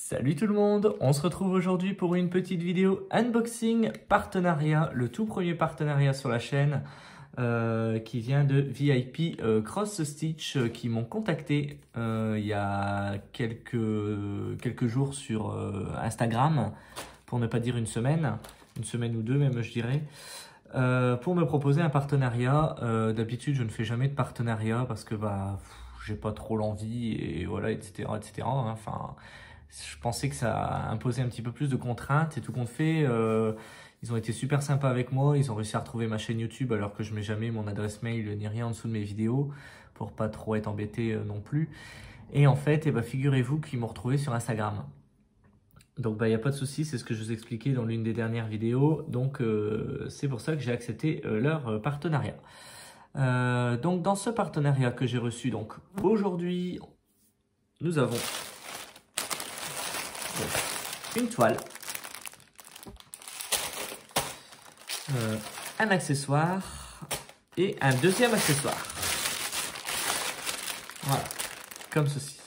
Salut tout le monde, on se retrouve aujourd'hui pour une petite vidéo unboxing partenariat, le tout premier partenariat sur la chaîne qui vient de VIP Cross Stitch qui m'ont contacté il y a quelques jours sur Instagram, pour ne pas dire une semaine ou deux même je dirais. Pour me proposer un partenariat. D'habitude je ne fais jamais de partenariat parce que j'ai pas trop l'envie et voilà, etc. hein. Enfin, je pensais que ça imposait un petit peu plus de contraintes et tout compte fait, ils ont été super sympas avec moi, ils ont réussi à retrouver ma chaîne YouTube alors que je mets jamais mon adresse mail ni rien en dessous de mes vidéos pour pas trop être embêté non plus. Et en fait, figurez-vous qu'ils m'ont retrouvé sur Instagram. Donc il n'y a pas de souci, c'est ce que je vous expliquais dans l'une des dernières vidéos. Donc c'est pour ça que j'ai accepté leur partenariat. Donc dans ce partenariat que j'ai reçu, donc aujourd'hui, nous avons une toile, un accessoire et un deuxième accessoire. Voilà, comme ceci.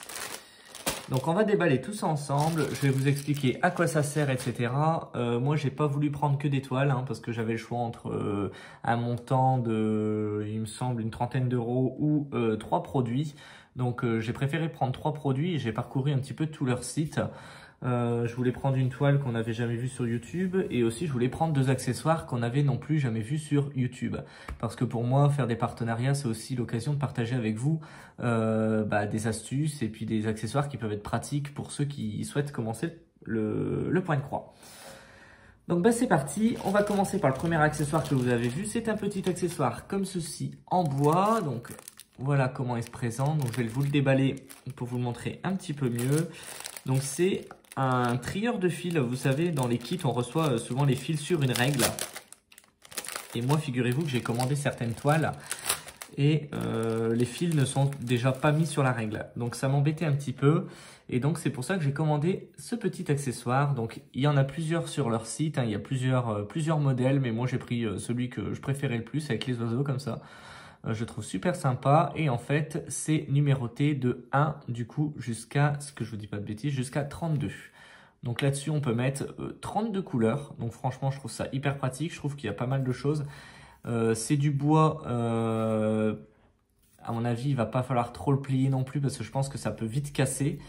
Donc on va déballer tout ça ensemble, je vais vous expliquer à quoi ça sert, etc. Moi j'ai pas voulu prendre que des toiles parce que j'avais le choix entre un montant de, il me semble, une trentaine d'euros ou 3 produits. Donc j'ai préféré prendre 3 produits et j'ai parcouru un petit peu tout leur site. Je voulais prendre une toile qu'on n'avait jamais vue sur YouTube et aussi je voulais prendre 2 accessoires qu'on n'avait non plus jamais vus sur YouTube. Parce que pour moi, faire des partenariats, c'est aussi l'occasion de partager avec vous des astuces et puis des accessoires qui peuvent être pratiques pour ceux qui souhaitent commencer le point de croix. Donc c'est parti, on va commencer par le premier accessoire que vous avez vu. C'est un petit accessoire comme ceci en bois. Donc voilà comment il se présente. Donc je vais vous le déballer pour vous le montrer un petit peu mieux. Donc c'est un trieur de fils. Vous savez, dans les kits, on reçoit souvent les fils sur une règle. Et moi, figurez-vous que j'ai commandé certaines toiles et les fils ne sont déjà pas mis sur la règle. Donc ça m'embêtait un petit peu. Et donc c'est pour ça que j'ai commandé ce petit accessoire. Donc il y en a plusieurs sur leur site. Il y a plusieurs modèles. Mais moi, j'ai pris celui que je préférais le plus avec les oiseaux comme ça. Je trouve super sympa et en fait c'est numéroté de 1 du coup jusqu'à, ce que je vous dis pas de bêtises, jusqu'à 32. Donc là-dessus on peut mettre 32 couleurs, donc franchement je trouve ça hyper pratique, je trouve qu'il y a pas mal de choses. C'est du bois, à mon avis il va pas falloir trop le plier non plus parce que je pense que ça peut vite casser,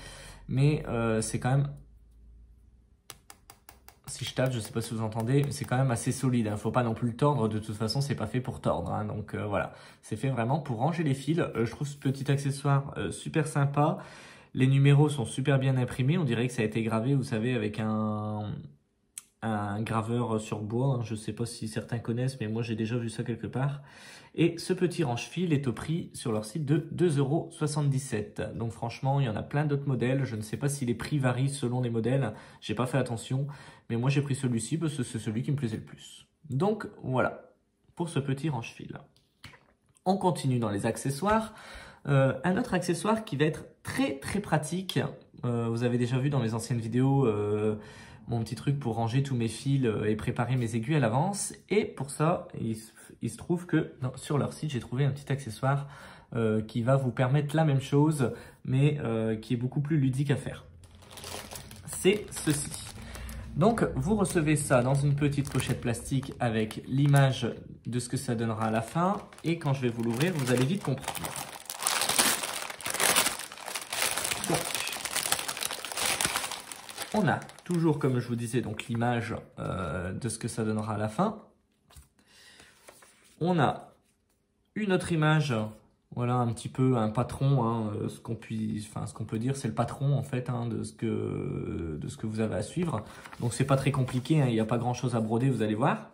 mais c'est quand même... Si je tape, je ne sais pas si vous entendez, c'est quand même assez solide. Il ne faut pas non plus le tordre. De toute façon, c'est pas fait pour tordre. Donc voilà, c'est fait vraiment pour ranger les fils. Je trouve ce petit accessoire super sympa. Les numéros sont super bien imprimés. On dirait que ça a été gravé, vous savez, avec un graveur sur bois. Je ne sais pas si certains connaissent, mais moi j'ai déjà vu ça quelque part. Et ce petit range-fil est au prix sur leur site de 2,77 €. Donc franchement, il y en a plein d'autres modèles. Je ne sais pas si les prix varient selon les modèles. J'ai pas fait attention. Mais moi j'ai pris celui-ci parce que c'est celui qui me plaisait le plus. Donc voilà, pour ce petit range-fil. On continue dans les accessoires. Un autre accessoire qui va être très très pratique. Vous avez déjà vu dans mes anciennes vidéos mon petit truc pour ranger tous mes fils et préparer mes aiguilles à l'avance. Et pour ça, il se trouve que sur leur site, j'ai trouvé un petit accessoire qui va vous permettre la même chose, mais qui est beaucoup plus ludique à faire. C'est ceci. Donc, vous recevez ça dans une petite pochette plastique avec l'image de ce que ça donnera à la fin. Et quand je vais vous l'ouvrir, vous allez vite comprendre. Donc, on a toujours, comme je vous disais, donc l'image de ce que ça donnera à la fin. On a une autre image, voilà un petit peu un patron, ce qu'on peut dire, c'est le patron en fait de ce que vous avez à suivre. Donc c'est pas très compliqué, il n'y a pas grand chose à broder, vous allez voir.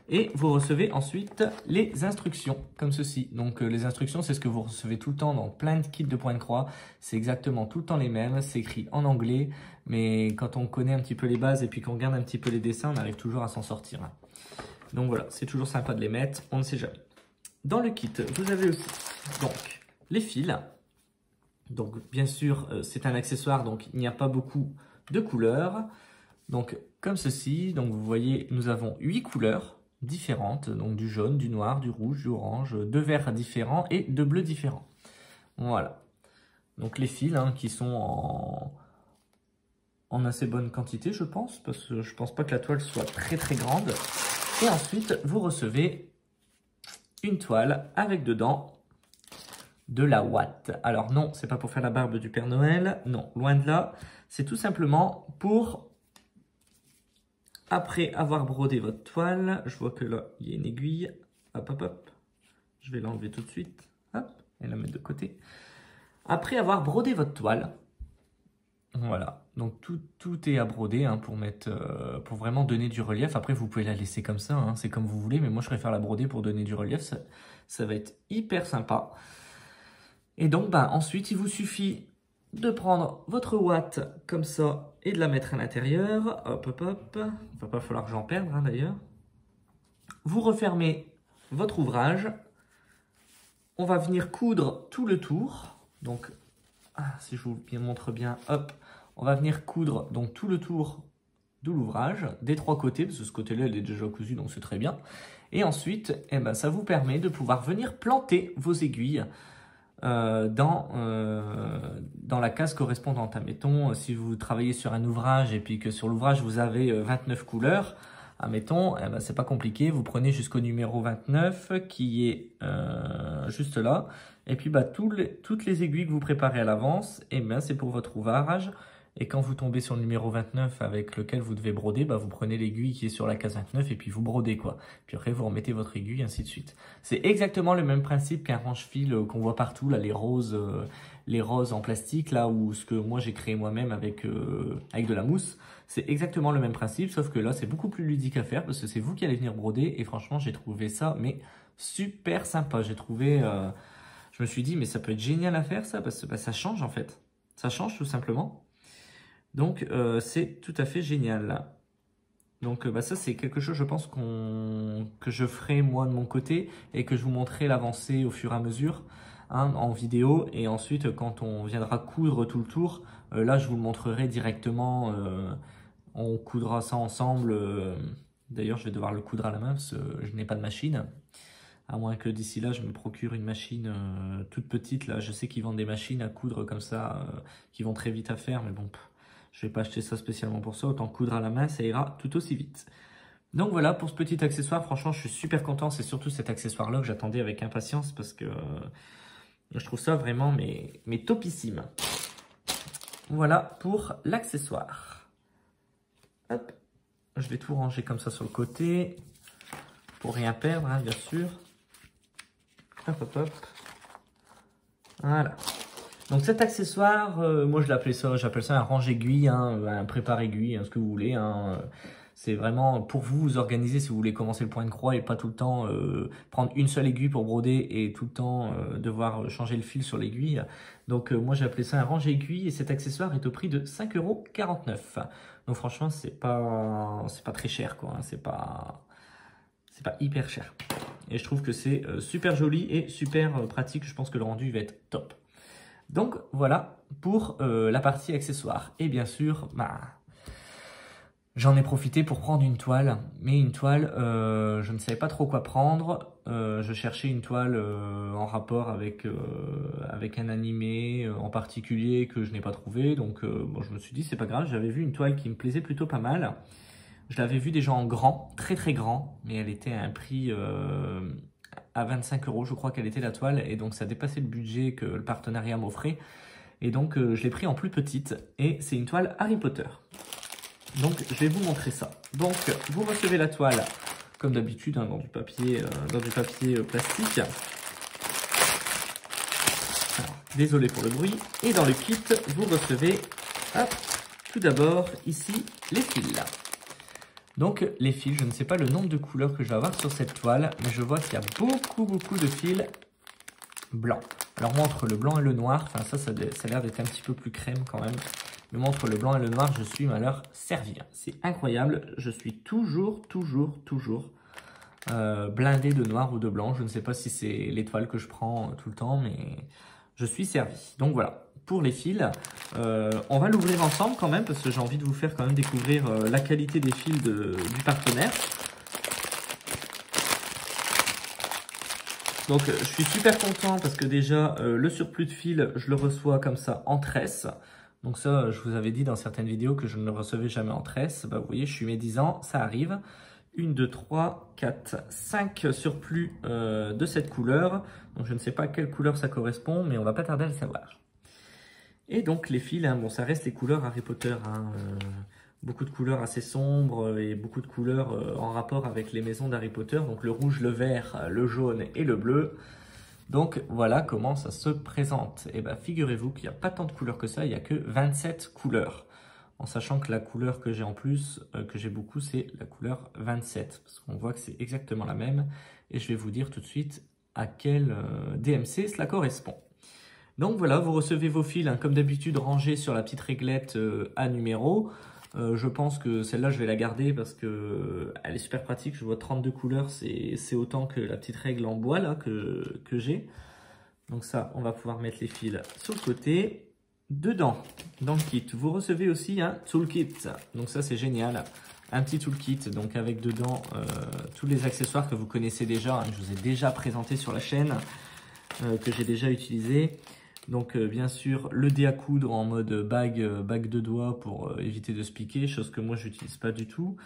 Et vous recevez ensuite les instructions, comme ceci. Donc les instructions, c'est ce que vous recevez tout le temps dans plein de kits de point de croix. C'est exactement tout le temps les mêmes, c'est écrit en anglais. Mais quand on connaît un petit peu les bases et puis qu'on regarde un petit peu les dessins, on arrive toujours à s'en sortir. Donc voilà, c'est toujours sympa de les mettre, on ne sait jamais. Dans le kit, vous avez aussi donc les fils. Donc bien sûr, c'est un accessoire, donc il n'y a pas beaucoup de couleurs. Donc comme ceci, donc vous voyez, nous avons 8 couleurs différentes, donc du jaune, du noir, du rouge, du orange, 2 verts différents et 2 bleus différents. Voilà. Donc les fils qui sont en assez bonne quantité, je pense, parce que je pense pas que la toile soit très très grande. Et ensuite, vous recevez une toile avec dedans de la ouate. Alors non, c'est pas pour faire la barbe du Père Noël, non, loin de là. C'est tout simplement pour, après avoir brodé votre toile, je vois que là, il y a une aiguille, hop, hop, hop, je vais l'enlever tout de suite, hop, et la mettre de côté. Après avoir brodé votre toile, voilà, donc tout est à broder hein, pour vraiment donner du relief. Après, vous pouvez la laisser comme ça, hein, c'est comme vous voulez, mais moi je préfère la broder pour donner du relief, ça va être hyper sympa. Et donc, bah, ensuite, il vous suffit de prendre votre ouate comme ça et de la mettre à l'intérieur. Hop, hop, hop. Il va pas falloir que j'en perde hein, d'ailleurs. Vous refermez votre ouvrage. On va venir coudre tout le tour. Donc, si je vous montre bien, hop, on va venir coudre donc tout le tour de l'ouvrage, des trois côtés, parce que ce côté-là, il est déjà cousu, donc c'est très bien. Et ensuite, eh ben, ça vous permet de pouvoir venir planter vos aiguilles dans la case correspondante. Admettons, si vous travaillez sur un ouvrage et puis que sur l'ouvrage vous avez 29 couleurs, admettons, eh ben, c'est pas compliqué, vous prenez jusqu'au numéro 29 qui est juste là, et puis bah, toutes les aiguilles que vous préparez à l'avance, eh ben, c'est pour votre ouvrage. Et quand vous tombez sur le numéro 29 avec lequel vous devez broder, bah vous prenez l'aiguille qui est sur la case 29 et puis vous brodez quoi. Puis après vous remettez votre aiguille, ainsi de suite. C'est exactement le même principe qu'un range-fil qu'on voit partout, là, les roses en plastique, là, ou ce que moi j'ai créé moi-même avec de la mousse. C'est exactement le même principe, sauf que là c'est beaucoup plus ludique à faire parce que c'est vous qui allez venir broder et franchement j'ai trouvé ça mais super sympa. J'ai trouvé, je me suis dit mais ça peut être génial à faire ça parce que bah, ça change en fait. Ça change tout simplement. Donc, c'est tout à fait génial. Donc, bah, ça, c'est quelque chose, je pense, que je ferai moi de mon côté et que je vous montrerai l'avancée au fur et à mesure hein, en vidéo. Et ensuite, quand on viendra coudre tout le tour, là, je vous le montrerai directement. On coudra ça ensemble. D'ailleurs, je vais devoir le coudre à la main parce que je n'ai pas de machine. À moins que d'ici là, je me procure une machine toute petite. Là, je sais qu'ils vendent des machines à coudre comme ça, qui vont très vite à faire, mais bon... Je ne vais pas acheter ça spécialement pour ça, autant coudre à la main, ça ira tout aussi vite. Donc voilà, pour ce petit accessoire, franchement, je suis super content. C'est surtout cet accessoire-là que j'attendais avec impatience parce que je trouve ça vraiment mais topissime. Voilà pour l'accessoire. Hop, je vais tout ranger comme ça sur le côté pour rien perdre, hein, bien sûr. Hop, hop, hop. Voilà. Donc cet accessoire, moi je l'appelais ça, j'appelle ça un range-aiguille, hein, un prépare-aiguille, hein, ce que vous voulez. Hein. C'est vraiment pour vous organiser si vous voulez commencer le point de croix et pas tout le temps prendre une seule aiguille pour broder et tout le temps devoir changer le fil sur l'aiguille. Donc moi j'ai appelé ça un range-aiguille et cet accessoire est au prix de 5,49 €. Donc franchement c'est pas très cher quoi, hein, c'est pas hyper cher. Et je trouve que c'est super joli et super pratique, je pense que le rendu va être top. Donc voilà pour la partie accessoires. Et bien sûr, bah, j'en ai profité pour prendre une toile. Mais une toile, je ne savais pas trop quoi prendre. Je cherchais une toile en rapport avec un animé en particulier que je n'ai pas trouvé. Donc bon, je me suis dit, c'est pas grave. J'avais vu une toile qui me plaisait plutôt pas mal. Je l'avais vue déjà en grand, très très grand. Mais elle était à un prix... à 25 €, je crois qu'elle était la toile, et donc ça dépassait le budget que le partenariat m'offrait. Et donc je l'ai pris en plus petite, et c'est une toile Harry Potter. Donc je vais vous montrer ça. Donc vous recevez la toile, comme d'habitude, hein, dans du papier plastique. Alors, désolé pour le bruit. Et dans le kit, vous recevez, hop, tout d'abord, ici, les fils. Donc les fils, je ne sais pas le nombre de couleurs que je vais avoir sur cette toile, mais je vois qu'il y a beaucoup de fils blancs. Alors moi entre le blanc et le noir, enfin ça a l'air d'être un petit peu plus crème quand même, mais moi entre le blanc et le noir, je suis à leur servir. C'est incroyable, je suis toujours blindé de noir ou de blanc. Je ne sais pas si c'est l'étoile que je prends tout le temps, mais je suis servi. Donc voilà. Pour les fils, on va l'ouvrir ensemble quand même parce que j'ai envie de vous faire quand même découvrir la qualité des fils du partenaire. Donc je suis super content parce que déjà le surplus de fils je le reçois comme ça en tresse. Donc ça, je vous avais dit dans certaines vidéos que je ne le recevais jamais en tresse. Bah, vous voyez, je suis médisant, ça arrive. 1, 2, 3, 4, 5 surplus de cette couleur. Donc je ne sais pas à quelle couleur ça correspond, mais on va pas tarder à le savoir. Et donc les fils, hein, bon, ça reste les couleurs Harry Potter. Hein, beaucoup de couleurs assez sombres et beaucoup de couleurs en rapport avec les maisons d'Harry Potter. Donc le rouge, le vert, le jaune et le bleu. Donc voilà comment ça se présente. Et bien figurez-vous qu'il n'y a pas tant de couleurs que ça, il n'y a que 27 couleurs. En sachant que la couleur que j'ai en plus, que j'ai beaucoup, c'est la couleur 27. Parce qu'on voit que c'est exactement la même. Et je vais vous dire tout de suite à quel DMC cela correspond. Donc voilà, vous recevez vos fils, hein, comme d'habitude, rangés sur la petite réglette à numéro. Je pense que celle-là, je vais la garder parce que elle est super pratique. Je vois 32 couleurs, c'est autant que la petite règle en bois là que j'ai. Donc ça, on va pouvoir mettre les fils sur le côté. Dedans, dans le kit, vous recevez aussi un toolkit. Donc ça, c'est génial. Un petit toolkit, donc avec dedans tous les accessoires que vous connaissez déjà, hein, que je vous ai déjà présenté sur la chaîne, que j'ai déjà utilisé. Donc bien sûr le dé à coudre en mode bague de doigts pour éviter de se piquer, chose que moi j'utilise pas du tout.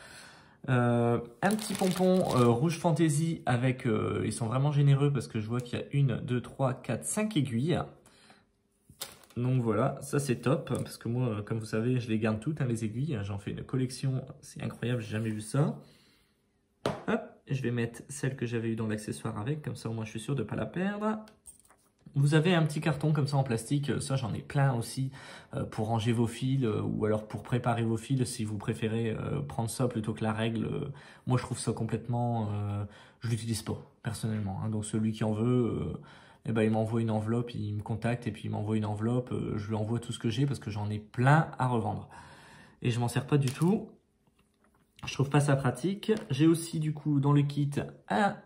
Un petit pompon rouge fantasy avec, ils sont vraiment généreux parce que je vois qu'il y a 1, 2, 3, 4, 5 aiguilles. Donc voilà, ça c'est top parce que moi comme vous savez je les garde toutes hein, les aiguilles, j'en fais une collection, c'est incroyable, j'ai jamais vu ça. Hop, je vais mettre celle que j'avais eu dans l'accessoire avec, comme ça au moins je suis sûr de ne pas la perdre. Vous avez un petit carton comme ça en plastique, ça j'en ai plein aussi pour ranger vos fils ou alors pour préparer vos fils si vous préférez prendre ça plutôt que la règle. Moi je trouve ça complètement, je l'utilise pas personnellement, hein, donc celui qui en veut, eh ben, il m'envoie une enveloppe, il me contacte et puis il m'envoie une enveloppe, je lui envoie tout ce que j'ai parce que j'en ai plein à revendre. Et je m'en sers pas du tout, je trouve pas ça pratique. J'ai aussi du coup dans le kit un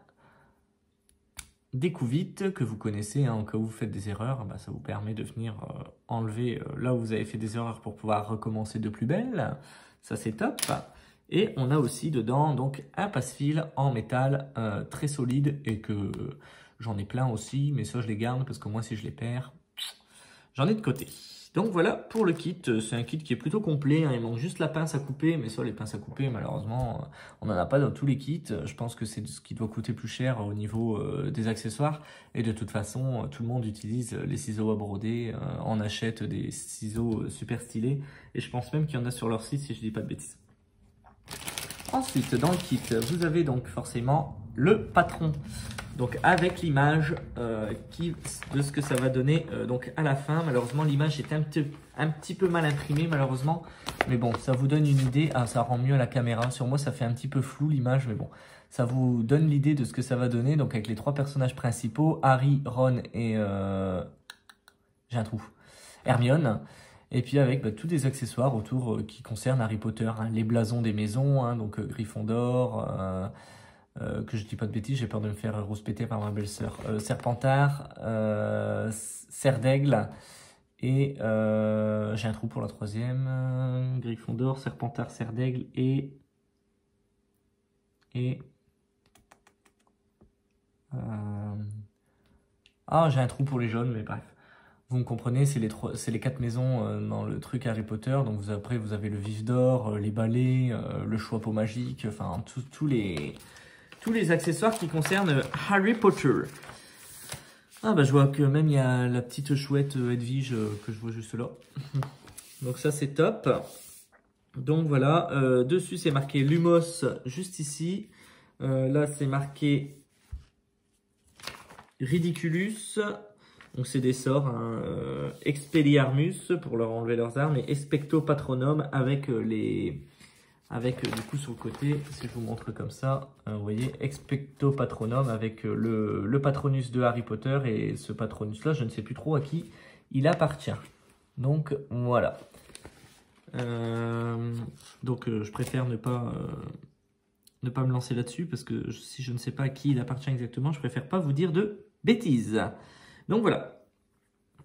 découvite que vous connaissez, hein, au cas où vous faites des erreurs, bah, ça vous permet de venir enlever là où vous avez fait des erreurs pour pouvoir recommencer de plus belle. Ça c'est top. Et on a aussi dedans donc un passe-fil en métal très solide et que j'en ai plein aussi, mais ça je les garde parce que moi si je les perds, j'en ai de côté. Donc voilà pour le kit, c'est un kit qui est plutôt complet, hein. Il manque juste la pince à couper, mais ça les pinces à couper malheureusement on n'en a pas dans tous les kits, je pense que c'est ce qui doit coûter plus cher au niveau des accessoires, et de toute façon tout le monde utilise les ciseaux à broder, on achète des ciseaux super stylés, et je pense même qu'il y en a sur leur site si je dis pas de bêtises. Ensuite dans le kit vous avez donc forcément le patron. Donc avec l'image de ce que ça va donner donc à la fin. Malheureusement l'image est un petit peu mal imprimée malheureusement. Mais bon ça vous donne une idée. Ah, ça rend mieux à la caméra. Sur moi ça fait un petit peu flou l'image. Mais bon ça vous donne l'idée de ce que ça va donner. Donc avec les 3 personnages principaux. Harry, Ron et... j'ai un trou. Hermione. Et puis avec tous des accessoires autour qui concernent Harry Potter. Hein, les blasons des maisons. Hein, donc Gryffondor... que je dis pas de bêtises, j'ai peur de me faire rouspéter par ma belle-sœur. Serpentard, Serre d'Aigle et j'ai un trou pour la 3e. Gryffondor, Serpentard, Serre d'Aigle et ah j'ai un trou pour les jaunes, mais bref. Vous me comprenez, c'est les 4 maisons dans le truc Harry Potter. Donc après vous avez le vif d'or, les balais, le choix-peau magique, enfin tous les accessoires qui concernent Harry Potter. Ah bah je vois que même il y a la petite chouette Edwige que je vois juste là. Donc ça c'est top. Donc voilà, dessus c'est marqué Lumos juste ici. Là c'est marqué Ridiculus. Donc c'est des sorts, hein, Expelliarmus pour leur enlever leurs armes et Expecto Patronum avec du coup sur le côté, si je vous montre comme ça, vous voyez, Expecto Patronum avec le Patronus de Harry Potter, et ce Patronus là, je ne sais plus trop à qui il appartient. Donc voilà. Donc je préfère ne pas me lancer là-dessus, parce que si je ne sais pas à qui il appartient exactement, je préfère pas vous dire de bêtises. Donc voilà.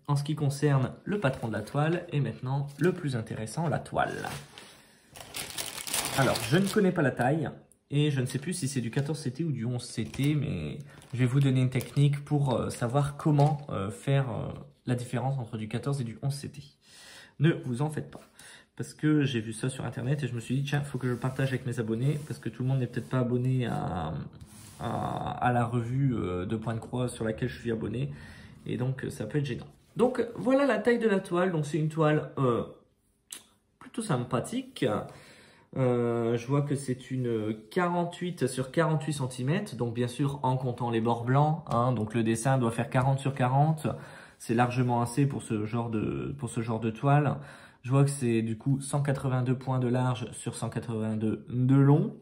En ce qui concerne le patron de la toile, et maintenant le plus intéressant, la toile. Alors, je ne connais pas la taille et je ne sais plus si c'est du 14 CT ou du 11 CT, mais je vais vous donner une technique pour savoir comment faire la différence entre du 14 et du 11 CT. Ne vous en faites pas. Parce que j'ai vu ça sur internet et je me suis dit, tiens, il faut que je le partage avec mes abonnés, parce que tout le monde n'est peut-être pas abonné à la revue de Point de Croix sur laquelle je suis abonné. Et donc, ça peut être gênant. Donc, voilà la taille de la toile. Donc, c'est une toile plutôt sympathique. Je vois que c'est une 48 sur 48 cm. Donc, bien sûr, en comptant les bords blancs. Hein, donc, le dessin doit faire 40 sur 40. C'est largement assez pour ce genre de toile. Je vois que c'est du coup 182 points de large sur 182 de long.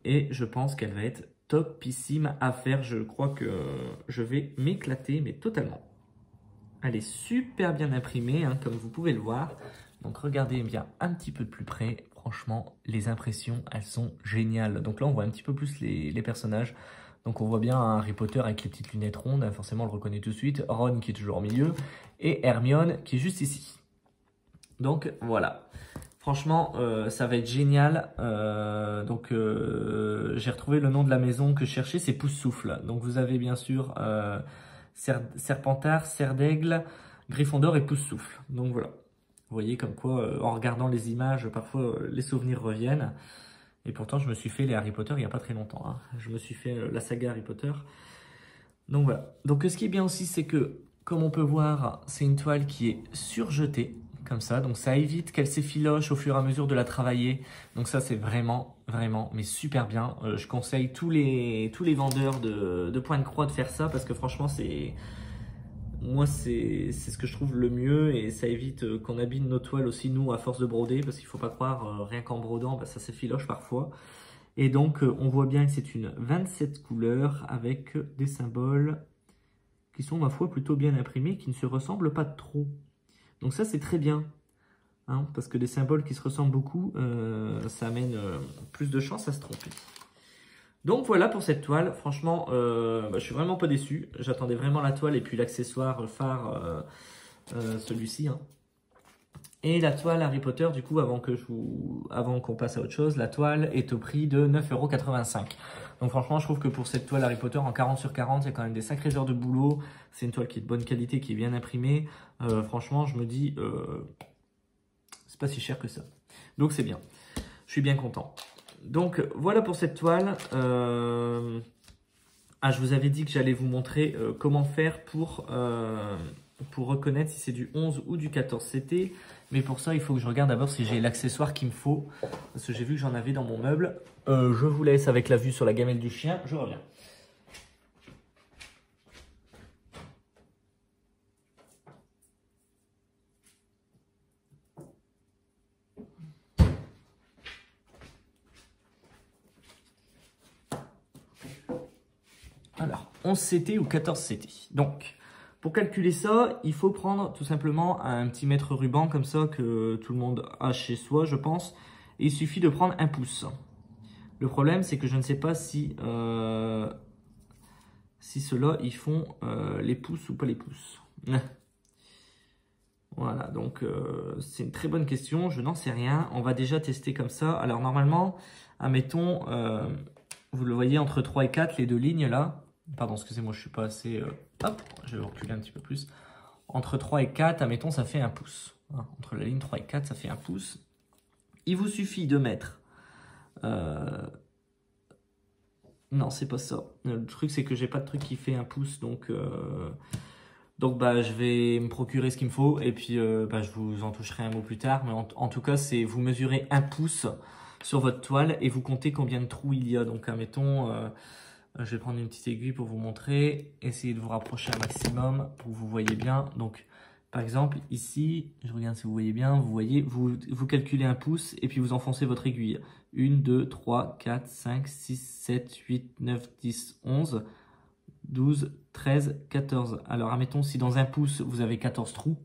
Et je pense qu'elle va être topissime à faire. Je crois que je vais m'éclater, mais totalement. Elle est super bien imprimée, hein, comme vous pouvez le voir. Donc regardez bien un petit peu de plus près. Franchement, les impressions, elles sont géniales. Donc là, on voit un petit peu plus les personnages. Donc on voit bien Harry Potter avec les petites lunettes rondes. Hein, forcément, on le reconnaît tout de suite. Ron qui est toujours au milieu. Et Hermione qui est juste ici. Donc voilà. Franchement, ça va être génial. J'ai retrouvé le nom de la maison que je cherchais, c'est Poussoufle. Donc vous avez bien sûr Serpentard, Serre d'Aigle, Gryffondor et Poussoufle. Donc voilà. Vous voyez comme quoi, en regardant les images, parfois les souvenirs reviennent. Et pourtant, je me suis fait les Harry Potter il n'y a pas très longtemps. Hein. Je me suis fait la saga Harry Potter. Donc voilà. Donc ce qui est bien aussi, c'est que, comme on peut voir, c'est une toile qui est surjetée. Comme ça, donc ça évite qu'elle s'effiloche au fur et à mesure de la travailler. Donc ça, c'est vraiment, mais super bien. Je conseille tous les vendeurs de Point de Croix de faire ça parce que franchement, c'est ce que je trouve le mieux et ça évite qu'on abîme nos toiles aussi, nous, à force de broder parce qu'il ne faut pas croire, rien qu'en brodant, bah, ça s'effiloche parfois. Et donc, on voit bien que c'est une 27 couleurs avec des symboles qui sont, ma foi, plutôt bien imprimés, qui ne se ressemblent pas trop. Donc ça, c'est très bien, hein, parce que les symboles qui se ressemblent beaucoup, ça amène plus de chances à se tromper. Donc voilà pour cette toile. Franchement, je suis vraiment pas déçu. J'attendais vraiment la toile et puis l'accessoire phare, celui-ci. Hein. Et la toile Harry Potter, du coup, avant qu'on passe à autre chose, la toile est au prix de 9,85 €. Donc franchement, je trouve que pour cette toile Harry Potter en 40 sur 40, il y a quand même des sacrées heures de boulot. C'est une toile qui est de bonne qualité, qui est bien imprimée. Franchement, je me dis, c'est pas si cher que ça. Donc c'est bien. Je suis bien content. Donc voilà pour cette toile. Je vous avais dit que j'allais vous montrer comment faire pour reconnaître si c'est du 11 ou du 14 CT. Mais pour ça, il faut que je regarde d'abord si j'ai l'accessoire qu'il me faut. Parce que j'ai vu que j'en avais dans mon meuble. Je vous laisse avec la vue sur la gamelle du chien. Je reviens. Alors, 11 CT ou 14 CT. Donc, pour calculer ça, il faut prendre tout simplement un petit mètre ruban comme ça que tout le monde a chez soi, je pense. Et il suffit de prendre 1 pouce. Le problème, c'est que je ne sais pas si ceux-là, ils font les pouces ou pas les pouces. Voilà, donc c'est une très bonne question. Je n'en sais rien. On va déjà tester comme ça. Alors normalement, admettons, vous le voyez entre 3 et 4, les deux lignes là. Pardon, excusez-moi, je suis pas assez... hop, je vais reculer un petit peu plus. Entre 3 et 4, admettons, ça fait 1 pouce. Hein, entre la ligne 3 et 4, ça fait 1 pouce. Il vous suffit de mettre... Non, c'est pas ça. Le truc, c'est que j'ai pas de truc qui fait 1 pouce, donc bah, je vais me procurer ce qu'il me faut. Et puis, bah, je vous en toucherai un mot plus tard. Mais en tout cas, c'est vous mesurez 1 pouce sur votre toile et vous comptez combien de trous il y a. Donc, admettons... je vais prendre une petite aiguille pour vous montrer. Essayez de vous rapprocher un maximum pour que vous voyez bien. Donc, par exemple, ici, je regarde si vous voyez bien. Vous voyez, vous calculez 1 pouce et puis vous enfoncez votre aiguille. 1, 2, 3, 4, 5, 6, 7, 8, 9, 10, 11, 12, 13, 14. Alors, admettons, si dans 1 pouce, vous avez 14 trous,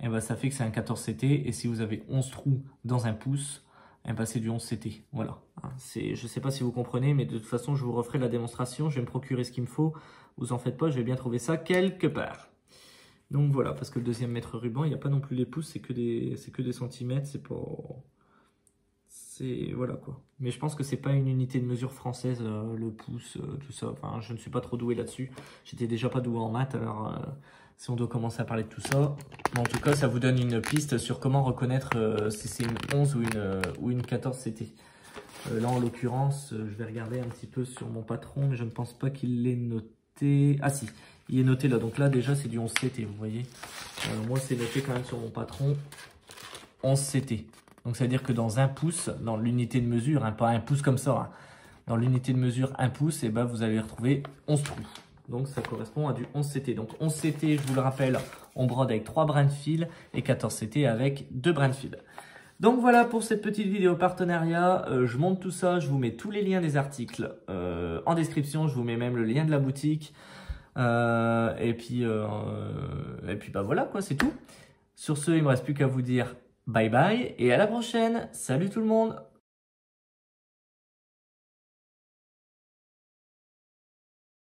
eh ben, ça fait que c'est un 14 CT. Et si vous avez 11 trous dans 1 pouce, eh ben, c'est du 11 CT. Voilà. Je ne sais pas si vous comprenez, mais de toute façon, je vous referai la démonstration. Je vais me procurer ce qu'il me faut. Vous en faites pas, je vais bien trouver ça quelque part. Donc voilà, parce que le deuxième mètre ruban, il n'y a pas non plus les pouces, c'est que des centimètres. C'est voilà quoi. Mais je pense que c'est pas une unité de mesure française, le pouce, tout ça. Enfin, je ne suis pas trop doué là-dessus. J'étais déjà pas doué en maths, alors si on doit commencer à parler de tout ça. Mais en tout cas, ça vous donne une piste sur comment reconnaître si c'est une 11 ou une 14 CT. Là, en l'occurrence, je vais regarder un petit peu sur mon patron, mais je ne pense pas qu'il l'ait noté. Ah si, il est noté là. Donc là, déjà, c'est du 11 CT, vous voyez. Moi, c'est noté quand même sur mon patron 11 CT. Donc, ça veut dire que dans un pouce, dans l'unité de mesure, hein, pas un pouce comme ça, hein, dans l'unité de mesure 1 pouce, et ben, vous allez retrouver 11 trous. Donc, ça correspond à du 11 CT. Donc, 11 CT, je vous le rappelle, on brode avec 3 brins de fil et 14 CT avec 2 brins de fil. Donc voilà pour cette petite vidéo partenariat, je monte tout ça, je vous mets tous les liens des articles en description, je vous mets même le lien de la boutique, et puis bah voilà quoi, c'est tout. Sur ce, il ne me reste plus qu'à vous dire bye bye et à la prochaine, salut tout le monde.